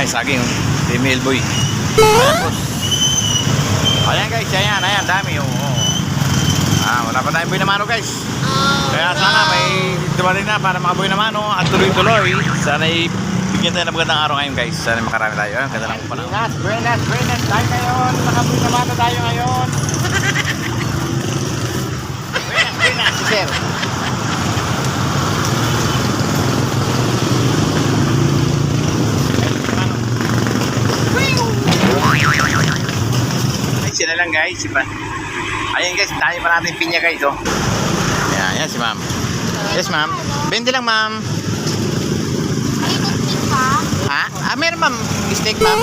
may saging. Female boy. Ayan, boss. Ayan guys, ayan, dami. Wala pa tayong boy na mano guys. Kaya sana may dumating na para makaboy na mano at tuloy-tuloy. Sana bigyan tayo ng magandang araw ngayon guys. Sana makarami tayo. Ganda lang po na. Buenas. Tayo ngayon. Nakaboy na mano tayo ngayon. Buenas, sir. Sila lang guys, ayun guys, tayo maraming pinya guys, oh. Yan si ma'am. Yes ma'am. 20 lang ma'am. Ha? Meron ma'am. Steak ma'am.